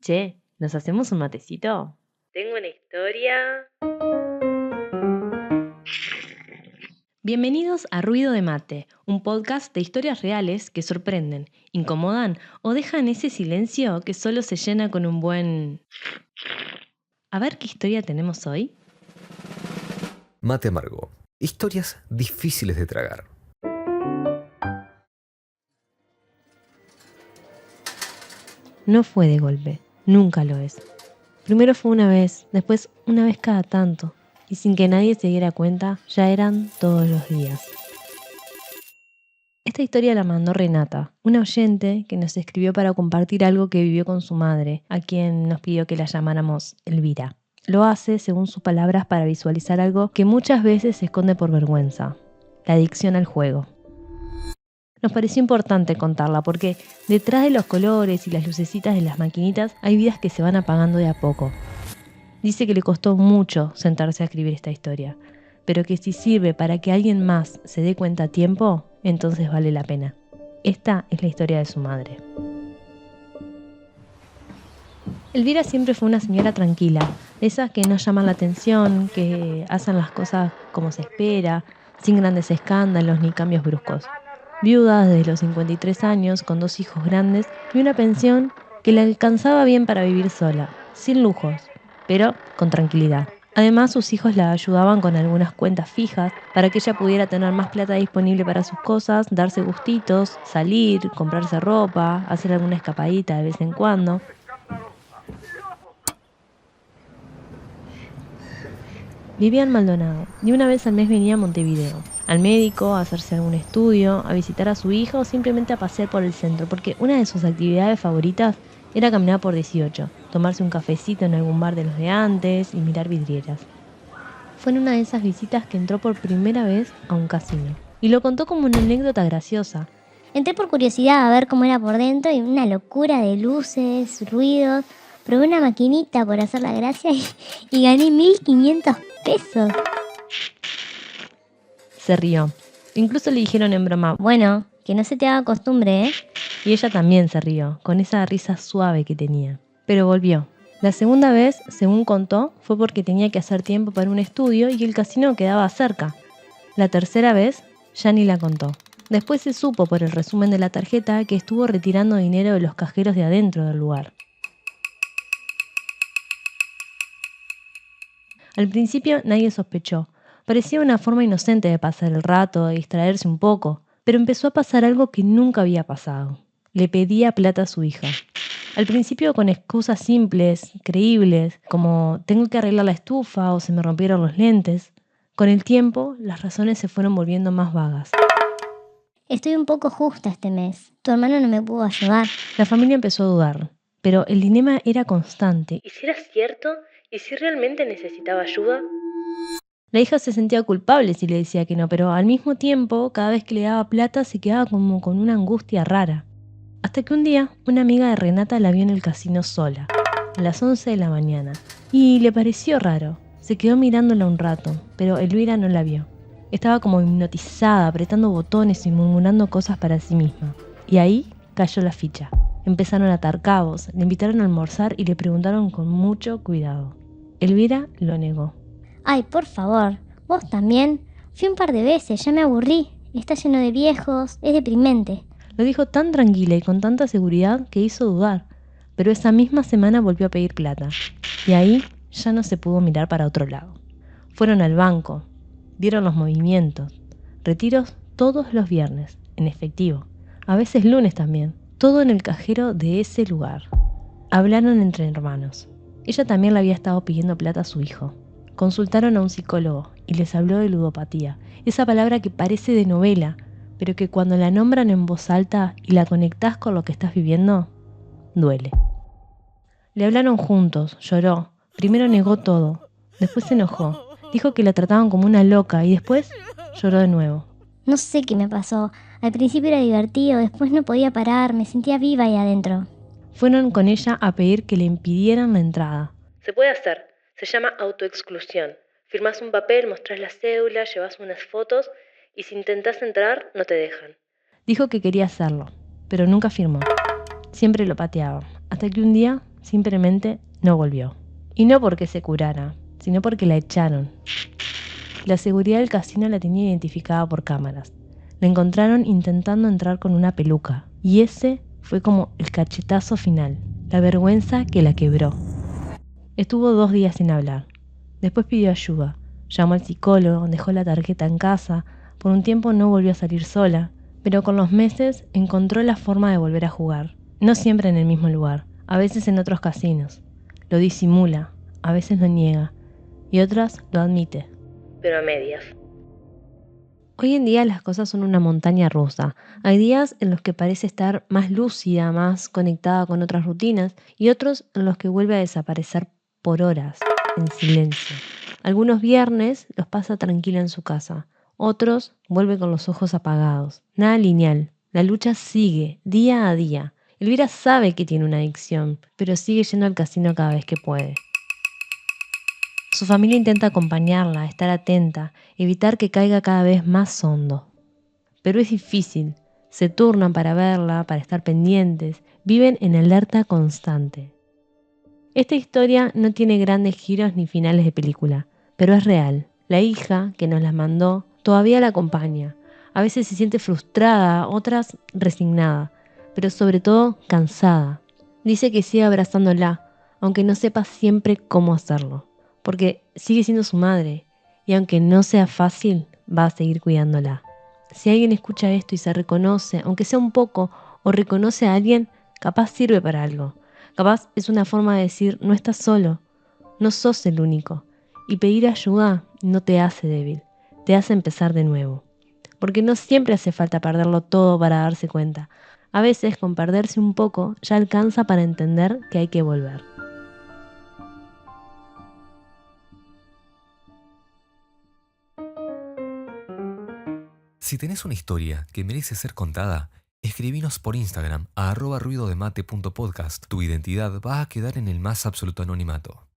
Che, ¿nos hacemos un matecito? Tengo una historia. Bienvenidos a Ruido de Mate, un podcast de historias reales que sorprenden, incomodan o dejan ese silencio que solo se llena con un buen... A ver qué historia tenemos hoy. Mate amargo. Historias difíciles de tragar. No fue de golpe, nunca lo es. Primero fue una vez, después una vez cada tanto, y sin que nadie se diera cuenta, ya eran todos los días. Esta historia la mandó Renata, una oyente que nos escribió para compartir algo que vivió con su madre, a quien nos pidió que la llamáramos Elvira. Lo hace, según sus palabras, para visualizar algo que muchas veces se esconde por vergüenza: la adicción al juego. Nos pareció importante contarla porque detrás de los colores y las lucecitas de las maquinitas hay vidas que se van apagando de a poco. Dice que le costó mucho sentarse a escribir esta historia, pero que si sirve para que alguien más se dé cuenta a tiempo, entonces vale la pena. Esta es la historia de su madre. Elvira siempre fue una señora tranquila, de esas que no llaman la atención, que hacen las cosas como se espera, sin grandes escándalos ni cambios bruscos. Viuda desde los 53 años, con 2 hijos grandes y una pensión que le alcanzaba bien para vivir sola, sin lujos, pero con tranquilidad. Además, sus hijos la ayudaban con algunas cuentas fijas para que ella pudiera tener más plata disponible para sus cosas, darse gustitos, salir, comprarse ropa, hacer alguna escapadita de vez en cuando. Vivía en Maldonado y una vez al mes venía a Montevideo, al médico, a hacerse algún estudio, a visitar a su hija o simplemente a pasear por el centro, porque una de sus actividades favoritas era caminar por 18, tomarse un cafecito en algún bar de los de antes y mirar vidrieras. Fue en una de esas visitas que entró por primera vez a un casino y lo contó como una anécdota graciosa. Entré por curiosidad a ver cómo era por dentro y una locura de luces, ruidos. Probé una maquinita por hacer la gracia y gané 1.500 pesos. Se rió. Incluso le dijeron en broma, Bueno, que no se te haga costumbre, ¿eh? y ella también se rió, con esa risa suave que tenía. Pero volvió. La segunda vez, según contó, fue porque tenía que hacer tiempo para un estudio y el casino quedaba cerca. La tercera vez, ya ni la contó. Después se supo por el resumen de la tarjeta que estuvo retirando dinero de los cajeros de adentro del lugar. Al principio nadie sospechó. Parecía una forma inocente de pasar el rato, de distraerse un poco, pero empezó a pasar algo que nunca había pasado. Le pedía plata a su hija. Al principio con excusas simples, creíbles, como tengo que arreglar la estufa o se me rompieron los lentes. Con el tiempo, las razones se fueron volviendo más vagas. Estoy un poco justa este mes. Tu hermano no me pudo ayudar. La familia empezó a dudar, pero el dilema era constante. ¿Y si era cierto? ¿Y si realmente necesitaba ayuda? La hija se sentía culpable si le decía que no, pero al mismo tiempo, cada vez que le daba plata se quedaba como con una angustia rara. Hasta que un día, una amiga de Renata la vio en el casino sola, a las 11 de la mañana, y le pareció raro. Se quedó mirándola un rato, pero Elvira no la vio. Estaba como hipnotizada, apretando botones y murmurando cosas para sí misma. Y ahí cayó la ficha. Empezaron a atar cabos, le invitaron a almorzar y le preguntaron con mucho cuidado. Elvira lo negó. Ay, por favor, vos también. Fui un par de veces, ya me aburrí. Está lleno de viejos, es deprimente. Lo dijo tan tranquila y con tanta seguridad que hizo dudar, pero esa misma semana volvió a pedir plata, y ahí ya no se pudo mirar para otro lado. Fueron al banco, vieron los movimientos, retiros todos los viernes, en efectivo, a veces lunes también, todo en el cajero de ese lugar. Hablaron entre hermanos. Ella también le había estado pidiendo plata a su hijo. Consultaron a un psicólogo y les habló de ludopatía, esa palabra que parece de novela, pero que cuando la nombran en voz alta y la conectás con lo que estás viviendo, duele. Le hablaron juntos, lloró. Primero negó todo, después se enojó. Dijo que la trataban como una loca y después lloró de nuevo. No sé qué me pasó. Al principio era divertido, después no podía parar, me sentía viva ahí adentro. Fueron con ella a pedir que le impidieran la entrada. Se puede hacer, se llama autoexclusión. Firmás un papel, mostrás la cédula, llevas unas fotos y si intentás entrar, no te dejan. Dijo que quería hacerlo, pero nunca firmó. Siempre lo pateaba, hasta que un día simplemente no volvió. Y no porque se curara, sino porque la echaron. La seguridad del casino la tenía identificada por cámaras. La encontraron intentando entrar con una peluca. Y ese fue como el cachetazo final, la vergüenza que la quebró. Estuvo 2 días sin hablar. Después pidió ayuda. Llamó al psicólogo, dejó la tarjeta en casa. Por un tiempo no volvió a salir sola, pero con los meses encontró la forma de volver a jugar. No siempre en el mismo lugar, a veces en otros casinos. Lo disimula, a veces lo niega y otras lo admite, pero a medias. Hoy en día las cosas son una montaña rusa. Hay días en los que parece estar más lúcida, más conectada con otras rutinas y otros en los que vuelve a desaparecer por horas, en silencio. Algunos viernes los pasa tranquila en su casa, otros vuelve con los ojos apagados. Nada lineal, la lucha sigue día a día. Elvira sabe que tiene una adicción, pero sigue yendo al casino cada vez que puede. Su familia intenta acompañarla, estar atenta, evitar que caiga cada vez más hondo. Pero es difícil. Se turnan para verla, para estar pendientes, viven en alerta constante. Esta historia no tiene grandes giros ni finales de película, pero es real. La hija que nos las mandó todavía la acompaña. A veces se siente frustrada, otras resignada, pero sobre todo cansada. Dice que sigue abrazándola, aunque no sepa siempre cómo hacerlo, porque sigue siendo su madre y aunque no sea fácil, va a seguir cuidándola. Si alguien escucha esto y se reconoce, aunque sea un poco, o reconoce a alguien, capaz sirve para algo. Capaz es una forma de decir, no estás solo, no sos el único. Y pedir ayuda no te hace débil, te hace empezar de nuevo. Porque no siempre hace falta perderlo todo para darse cuenta. A veces con perderse un poco ya alcanza para entender que hay que volver. Si tenés una historia que merece ser contada, escribinos por Instagram a @ruidodemate.podcast. Tu identidad va a quedar en el más absoluto anonimato.